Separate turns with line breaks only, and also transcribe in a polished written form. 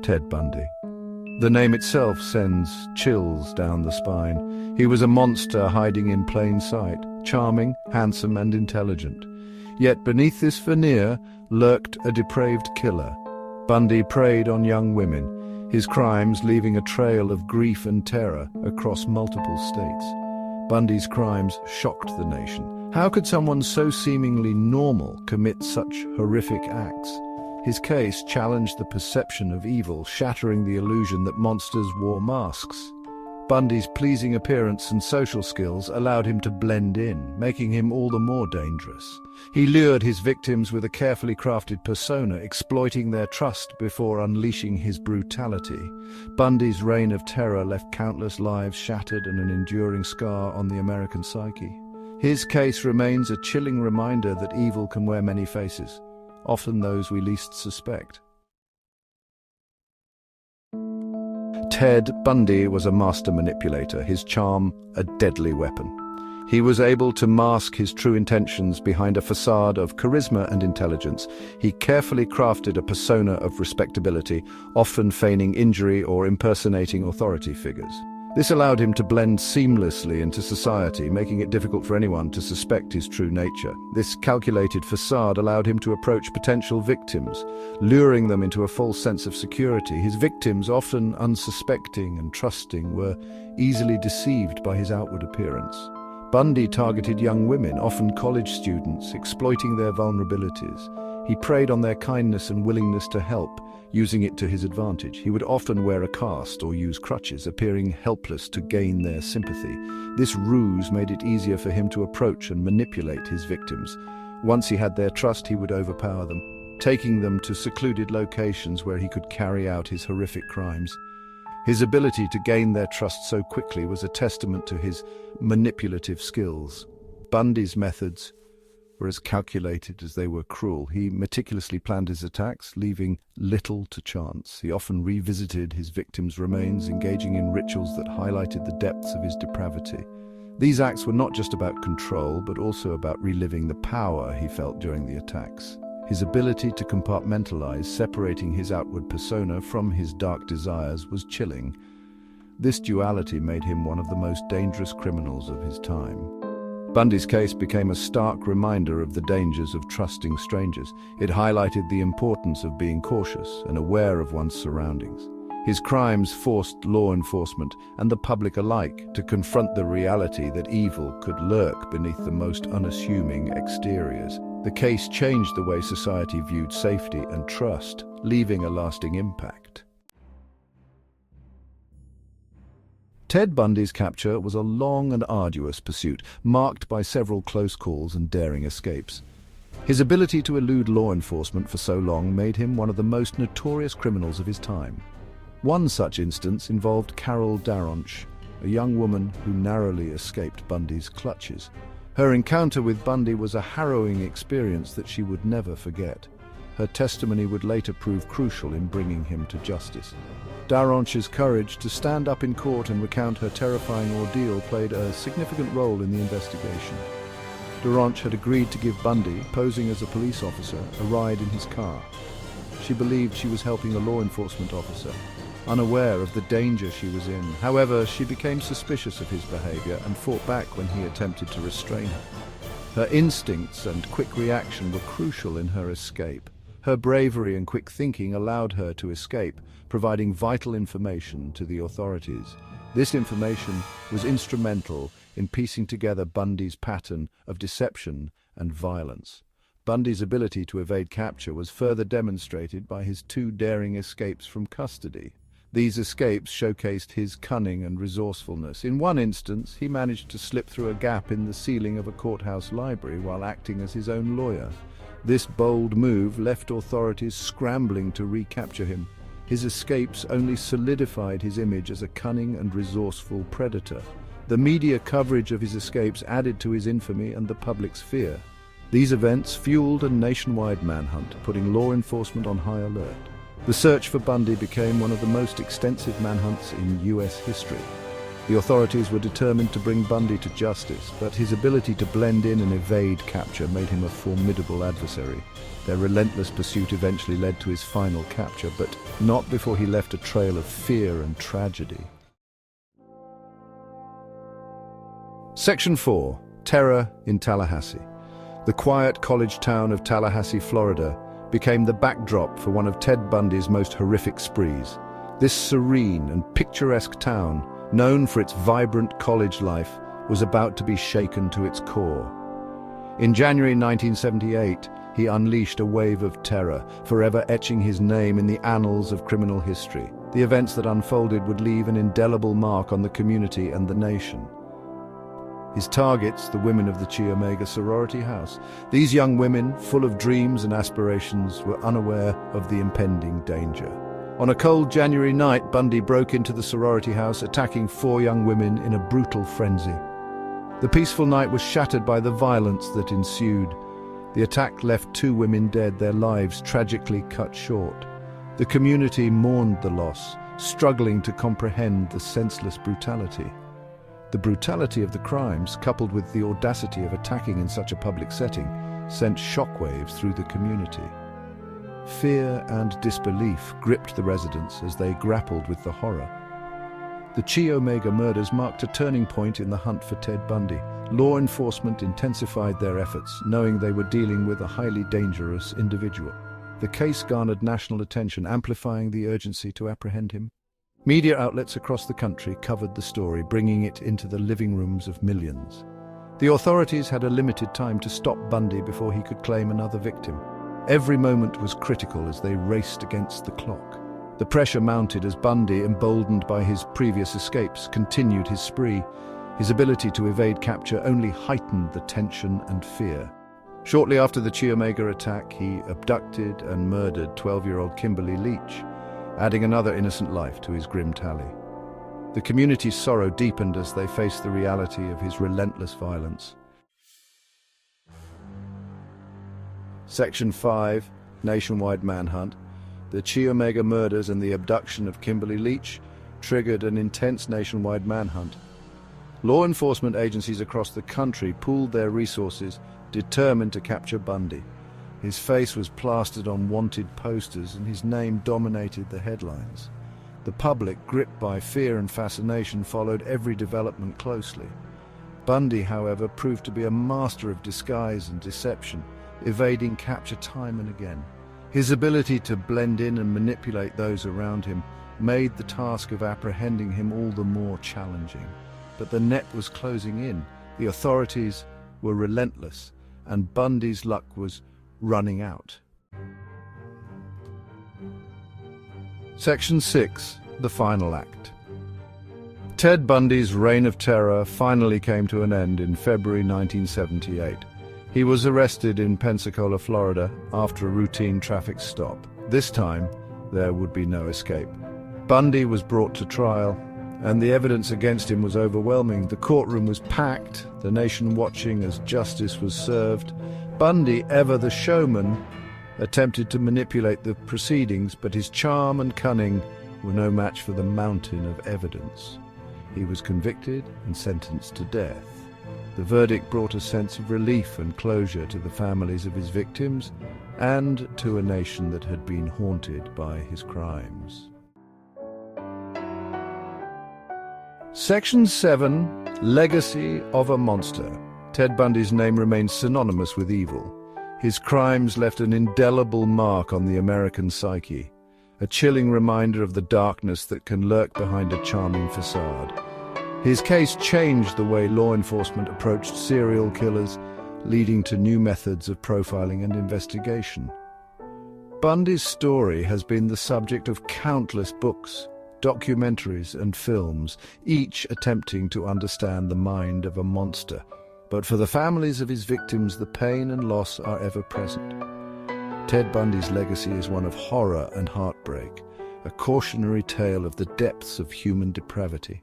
Ted Bundy. The name itself sends chills down the spine. He was a monster hiding in plain sight, charming, handsome, and intelligent. Yet beneath this veneer lurked a depraved killer. Bundy preyed on young women, his crimes leaving a trail of grief and terror across multiple states. Bundy's crimes shocked the nation. How could someone so seemingly normal commit such horrific acts? His case challenged the perception of evil, shattering the illusion that monsters wore masks. Bundy's pleasing appearance and social skills allowed him to blend in, making him all the more dangerous. He lured his victims with a carefully crafted persona, exploiting their trust before unleashing his brutality. Bundy's reign of terror left countless lives shattered and an enduring scar on the American psyche. His case remains a chilling reminder that evil can wear many faces, often those we least suspect. Ted Bundy was a master manipulator, his charm a deadly weapon. He was able to mask his true intentions behind a facade of charisma and intelligence. He carefully crafted a persona of respectability, often feigning injury or impersonating authority figures. This allowed him to blend seamlessly into society, making it difficult for anyone to suspect his true nature. This calculated facade allowed him to approach potential victims, luring them into a false sense of security. His victims, often unsuspecting and trusting, were easily deceived by his outward appearance. Bundy targeted young women, often college students, exploiting their vulnerabilities. He preyed on their kindness and willingness to help, using it to his advantage. He would often wear a cast or use crutches, appearing helpless to gain their sympathy. This ruse made it easier for him to approach and manipulate his victims. Once he had their trust, he would overpower them, taking them to secluded locations where he could carry out his horrific crimes. His ability to gain their trust so quickly was a testament to his manipulative skills. Bundy's methods were as calculated as they were cruel. He meticulously planned his attacks, leaving little to chance. He often revisited his victims' remains, engaging in rituals that highlighted the depths of his depravity. These acts were not just about control, but also about reliving the power he felt during the attacks. His ability to compartmentalize, separating his outward persona from his dark desires, was chilling. This duality made him one of the most dangerous criminals of his time. Bundy's case became a stark reminder of the dangers of trusting strangers. It highlighted the importance of being cautious and aware of one's surroundings. His crimes forced law enforcement and the public alike to confront the reality that evil could lurk beneath the most unassuming exteriors. The case changed the way society viewed safety and trust, leaving a lasting impact. Ted Bundy's capture was a long and arduous pursuit, marked by several close calls and daring escapes. His ability to elude law enforcement for so long made him one of the most notorious criminals of his time. One such instance involved Carol Daronch, a young woman who narrowly escaped Bundy's clutches. Her encounter with Bundy was a harrowing experience that she would never forget. Her testimony would later prove crucial in bringing him to justice. Daronch's courage to stand up in court and recount her terrifying ordeal played a significant role in the investigation. Daronch had agreed to give Bundy, posing as a police officer, a ride in his car. She believed she was helping a law enforcement officer, unaware of the danger she was in. However, she became suspicious of his behavior and fought back when he attempted to restrain her. Her instincts and quick reaction were crucial in her escape. Her bravery and quick thinking allowed her to escape, providing vital information to the authorities. This information was instrumental in piecing together Bundy's pattern of deception and violence. Bundy's ability to evade capture was further demonstrated by his two daring escapes from custody. These escapes showcased his cunning and resourcefulness. In one instance, he managed to slip through a gap in the ceiling of a courthouse library while acting as his own lawyer. This bold move left authorities scrambling to recapture him. His escapes only solidified his image as a cunning and resourceful predator. The media coverage of his escapes added to his infamy and the public's fear. These events fueled a nationwide manhunt, putting law enforcement on high alert. The search for Bundy became one of the most extensive manhunts in U.S. history. The authorities were determined to bring Bundy to justice, but his ability to blend in and evade capture made him a formidable adversary. Their relentless pursuit eventually led to his final capture, but not before he left a trail of fear and tragedy. Section 4. Terror in Tallahassee. The quiet college town of Tallahassee, Florida, became the backdrop for one of Ted Bundy's most horrific sprees. This serene and picturesque town, known for its vibrant college life, was about to be shaken to its core. In January 1978, he unleashed a wave of terror, forever etching his name in the annals of criminal history. The events that unfolded would leave an indelible mark on the community and the nation. His targets, the women of the Chi Omega sorority house. These young women, full of dreams and aspirations, were unaware of the impending danger. On a cold January night, Bundy broke into the sorority house, attacking 4 young women in a brutal frenzy. The peaceful night was shattered by the violence that ensued. The attack left 2 women dead, their lives tragically cut short. The community mourned the loss, struggling to comprehend the senseless brutality. The brutality of the crimes, coupled with the audacity of attacking in such a public setting, sent shockwaves through the community. Fear and disbelief gripped the residents as they grappled with the horror. The Chi Omega murders marked a turning point in the hunt for Ted Bundy. Law enforcement intensified their efforts, knowing they were dealing with a highly dangerous individual. The case garnered national attention, amplifying the urgency to apprehend him. Media outlets across the country covered the story, bringing it into the living rooms of millions. The authorities had a limited time to stop Bundy before he could claim another victim. Every moment was critical as they raced against the clock. The pressure mounted as Bundy, emboldened by his previous escapes, continued his spree. His ability to evade capture only heightened the tension and fear. Shortly after the Chi Omega attack, he abducted and murdered 12-year-old Kimberly Leach, adding another innocent life to his grim tally. The community's sorrow deepened as they faced the reality of his relentless violence. Section 5. Nationwide manhunt. The Chi Omega murders and the abduction of Kimberly Leach triggered an intense nationwide manhunt. Law enforcement agencies across the country pooled their resources, determined to capture Bundy. His face was plastered on wanted posters and his name dominated the headlines. The public, gripped by fear and fascination, followed every development closely. Bundy, however, proved to be a master of disguise and deception, evading capture time and again. His ability to blend in and manipulate those around him made the task of apprehending him all the more challenging. But the net was closing in. The authorities were relentless, and Bundy's luck was running out. Section 6. The final act. Ted Bundy's reign of terror finally came to an end in February 1978. He was arrested in Pensacola, Florida, after a routine traffic stop. This time, there would be no escape. Bundy was brought to trial, and the evidence against him was overwhelming. The courtroom was packed, the nation watching as justice was served. Bundy, ever the showman, attempted to manipulate the proceedings, but his charm and cunning were no match for the mountain of evidence. He was convicted and sentenced to death. The verdict brought a sense of relief and closure to the families of his victims and to a nation that had been haunted by his crimes. Section 7. Legacy of a monster. Ted Bundy's name remains synonymous with evil. His crimes left an indelible mark on the American psyche, a chilling reminder of the darkness that can lurk behind a charming facade. His case changed the way law enforcement approached serial killers, leading to new methods of profiling and investigation. Bundy's story has been the subject of countless books, documentaries, and films, each attempting to understand the mind of a monster. But for the families of his victims, the pain and loss are ever present. Ted Bundy's legacy is one of horror and heartbreak, a cautionary tale of the depths of human depravity.